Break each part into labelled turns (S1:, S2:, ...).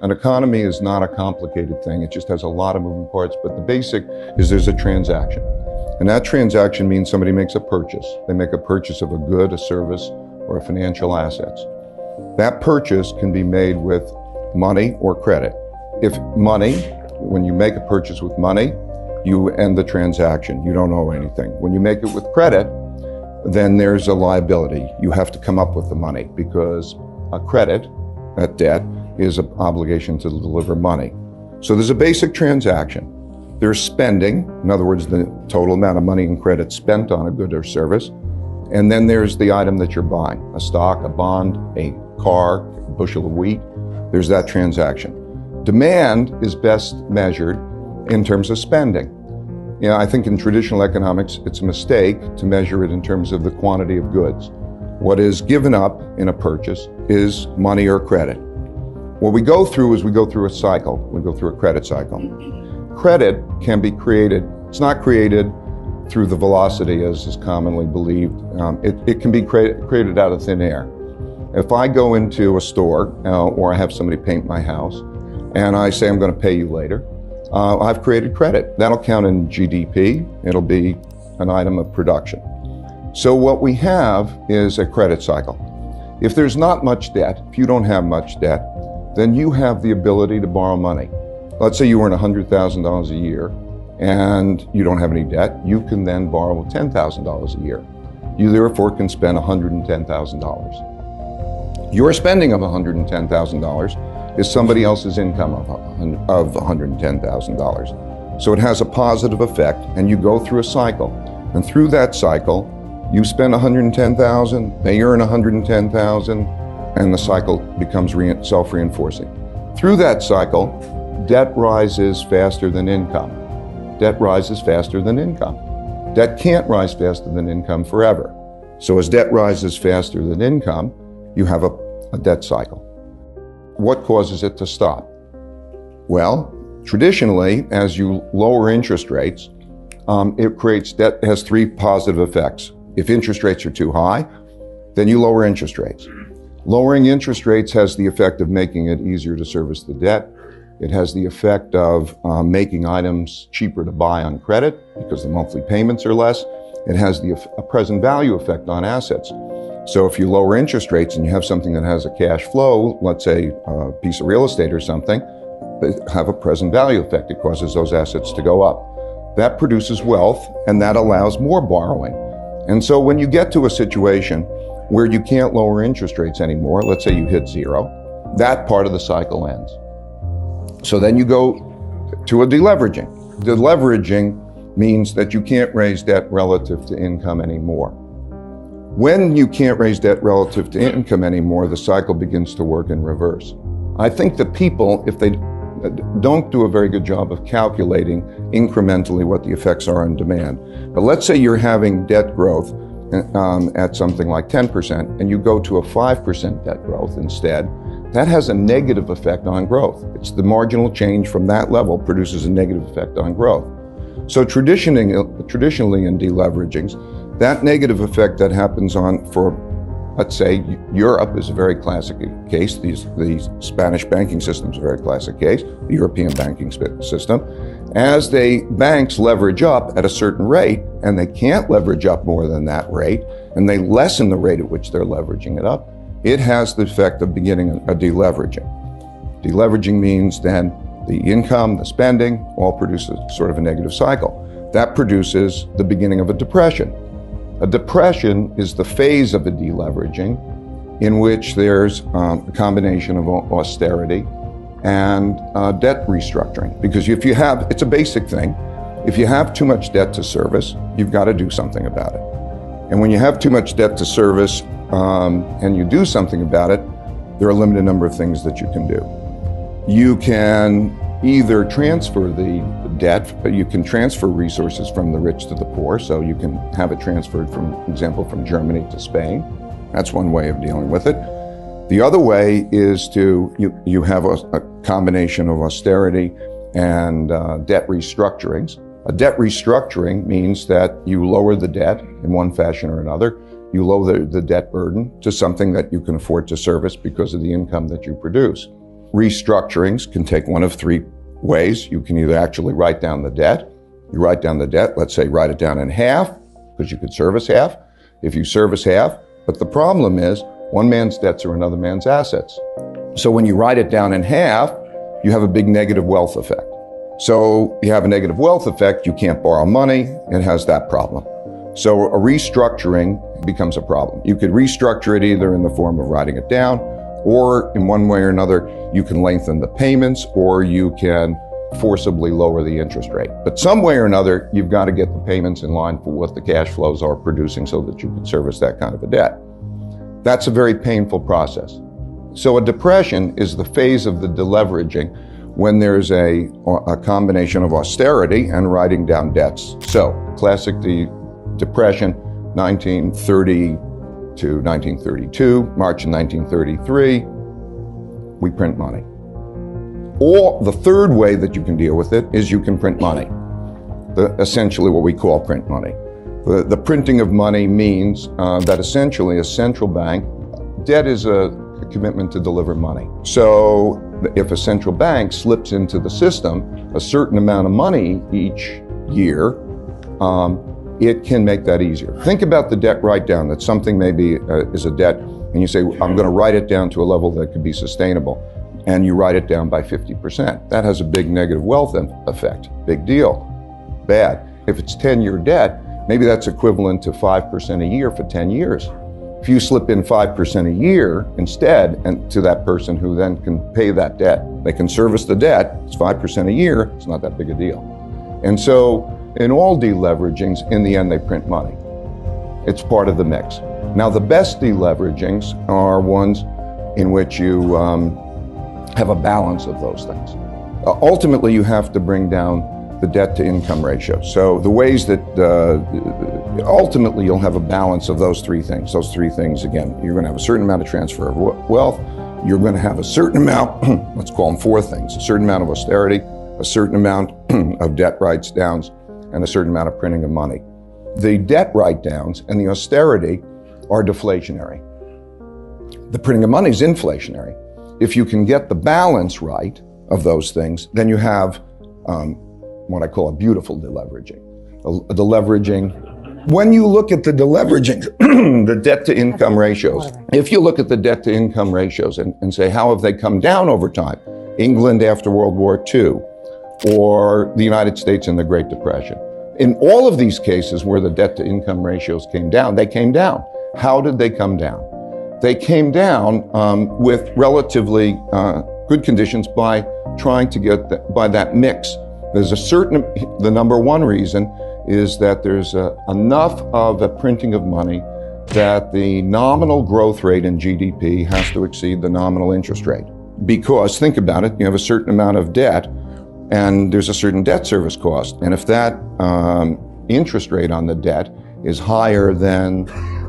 S1: An economy is not a complicated thing. It just has a lot of moving parts, but the basic is there's a transaction. And that transaction means somebody makes a purchase. They make a purchase of a good, a service, or a financial assets. That purchase can be made with money or credit. If money, when you make a purchase with money, you end the transaction. You don't owe anything. When you make it with credit, then there's a liability. You have to come up with the money because a credit, that debt, is an obligation to deliver money. So there's a basic transaction. There's spending, in other words, the total amount of money and credit spent on a good or service. And then there's the item that you're buying, a stock, a bond, a car, a bushel of wheat. There's that transaction. Demand is best measured in terms of spending. You know, I think in traditional economics, it's a mistake to measure it in terms of the quantity of goods. What is given up in a purchase is money or credit. What we go through is we go through a cycle. We go through a credit cycle. Credit can be created. It's not created through the velocity as is commonly believed. It can be created out of thin air. If I go into a store or I have somebody paint my house and I say I'm going to pay you later, I've created credit. That'll count in GDP. It'll be an item of production. So what we have is a credit cycle. If there's not much debt, if you don't have much debt, then you have the ability to borrow money. Let's say you earn $100,000 a year and you don't have any debt. You can then borrow $10,000 a year. You therefore can spend $110,000. Your spending of $110,000 is somebody else's income of $110,000. So it has a positive effect, and you go through a cycle. And through that cycle, you spend $110,000, they earn $110,000, and the cycle becomes self-reinforcing. Through that cycle, debt rises faster than income. Debt rises faster than income. Debt can't rise faster than income forever. So as debt rises faster than income, you have a debt cycle. What causes it to stop? Well, traditionally, as you lower interest rates, it creates debt. It has three positive effects. If interest rates are too high, then you lower interest rates. Lowering interest rates has the effect of making it easier to service the debt. It has the effect of making items cheaper to buy on credit because the monthly payments are less. It has a present value effect on assets. So if you lower interest rates and you have something that has a cash flow, let's say a piece of real estate or something, they have a present value effect. It causes those assets to go up. That produces wealth, and that allows more borrowing. And so when you get to a situation where you can't lower interest rates anymore, let's say you hit zero, that part of the cycle ends. So then you go to a deleveraging. Deleveraging means that you can't raise debt relative to income anymore. When you can't raise debt relative to income anymore, the cycle begins to work in reverse. I think that people, if they don't do a very good job of calculating incrementally what the effects are on demand, but let's say you're having debt growth at something like 10% and you go to a 5% debt growth instead, that has a negative effect on growth. It's the marginal change from that level produces a negative effect on growth. So traditionally in deleveragings, that negative effect that happens for, let's say, Europe is a very classic case. The Spanish banking system is a very classic case, the European banking system. As banks leverage up at a certain rate, and they can't leverage up more than that rate, and they lessen the rate at which they're leveraging it up, it has the effect of beginning a deleveraging. Deleveraging means then the income, the spending, all produces sort of a negative cycle. That produces the beginning of a depression. A depression is the phase of a deleveraging in which there's a combination of austerity and debt restructuring. Because if you have, it's a basic thing, if you have too much debt to service, you've got to do something about it. And when you have too much debt to service and you do something about it, there are a limited number of things that you can do. You can either transfer the debt, but you can transfer resources from the rich to the poor. So you can have it transferred, for example, from Germany to Spain. That's one way of dealing with it. The other way is you have a combination of austerity and debt restructurings. A debt restructuring means that you lower the debt in one fashion or another. You lower the debt burden to something that you can afford to service because of the income that you produce. restructurings can take one of three ways. You can either actually write down the debt. You write down the debt, let's say write it down in half, because you could service half. If you service half, but the problem is one man's debts are another man's assets. So when you write it down in half, you have a big negative wealth effect. So you have a negative wealth effect, you can't borrow money, it has that problem. So a restructuring becomes a problem. You could restructure it either in the form of writing it down, or in one way or another, you can lengthen the payments, or you can forcibly lower the interest rate. But some way or another, you've got to get the payments in line for what the cash flows are producing so that you can service that kind of a debt. That's a very painful process. So a depression is the phase of the deleveraging when there's a combination of austerity and writing down debts. So classic depression, 1930 to 1932, March of 1933, we print money. Or the third way that you can deal with it is you can print money, essentially what we call print money. The printing of money means that essentially a central bank, debt is a commitment to deliver money. So if a central bank slips into the system a certain amount of money each year, it can make that easier. Think about the debt write-down, that something maybe is a debt, and you say, I'm going to write it down to a level that could be sustainable, and you write it down by 50%. That has a big negative wealth effect. Big deal. Bad. If it's 10-year debt, maybe that's equivalent to 5% a year for 10 years. If you slip in 5% a year instead, and to that person who then can pay that debt, they can service the debt, it's 5% a year, it's not that big a deal. And so in all deleveragings, in the end, they print money. It's part of the mix. Now, the best deleveragings are ones in which you have a balance of those things. Ultimately, you have to bring down the debt to income ratio. So the ways that ultimately you'll have a balance of those three things. Those three things, again, you're going to have a certain amount of transfer of wealth. You're going to have a certain amount, let's call them four things, a certain amount of austerity, a certain amount of debt write-downs, and a certain amount of printing of money. The debt write-downs and the austerity are deflationary. The printing of money is inflationary. If you can get the balance right of those things, then you have what I call a beautiful deleveraging. A deleveraging. When you look at the deleveraging, the debt to income ratios, if you look at the debt to income ratios and say, how have they come down over time? England after World War II, or the United States in the Great Depression. In all of these cases where the debt to income ratios came down, they came down. How did they come down? They came down with relatively good conditions by trying to get by that mix. There's the number one reason is that there's enough of a printing of money that the nominal growth rate in GDP has to exceed the nominal interest rate. Because think about it, you have a certain amount of debt and there's a certain debt service cost. And if that interest rate on the debt is higher than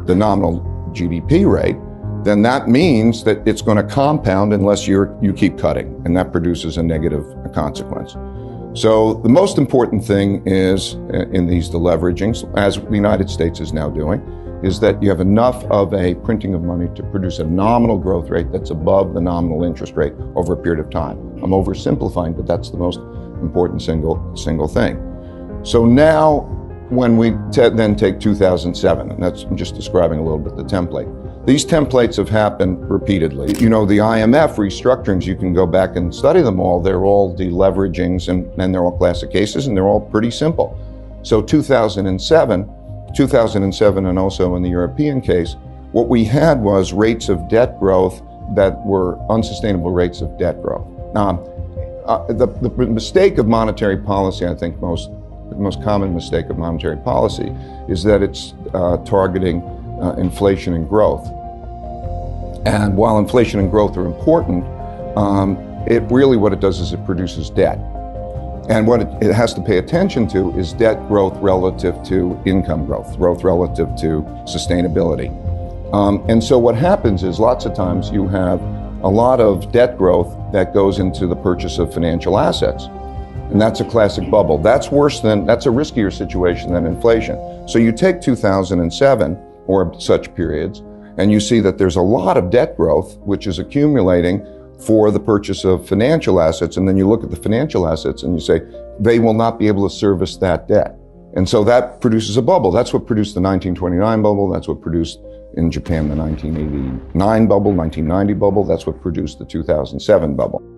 S1: the nominal GDP rate, then that means that it's going to compound unless you keep cutting, and that produces a negative consequence. So the most important thing is in these deleveragings, as the United States is now doing, is that you have enough of a printing of money to produce a nominal growth rate that's above the nominal interest rate over a period of time. I'm oversimplifying, but that's the most important single thing. So now, when we then take 2007, and I'm just describing a little bit the template. These templates have happened repeatedly. You know, the IMF restructurings, you can go back and study them all. They're all deleveragings and they're all classic cases and they're all pretty simple. So 2007 and also in the European case, what we had was rates of debt growth that were unsustainable rates of debt growth. The mistake of monetary policy, I think the most common mistake of monetary policy is that it's targeting inflation and growth. And while inflation and growth are important, what it does is it produces debt. And what it has to pay attention to is debt growth relative to income growth relative to sustainability. And so what happens is lots of times you have a lot of debt growth that goes into the purchase of financial assets. And that's a classic bubble. That's a riskier situation than inflation. So you take 2007 or such periods, and you see that there's a lot of debt growth, which is accumulating for the purchase of financial assets, and then you look at the financial assets and you say, they will not be able to service that debt. And so that produces a bubble. That's what produced the 1929 bubble. That's what produced in Japan the 1989 bubble, 1990 bubble. That's what produced the 2007 bubble.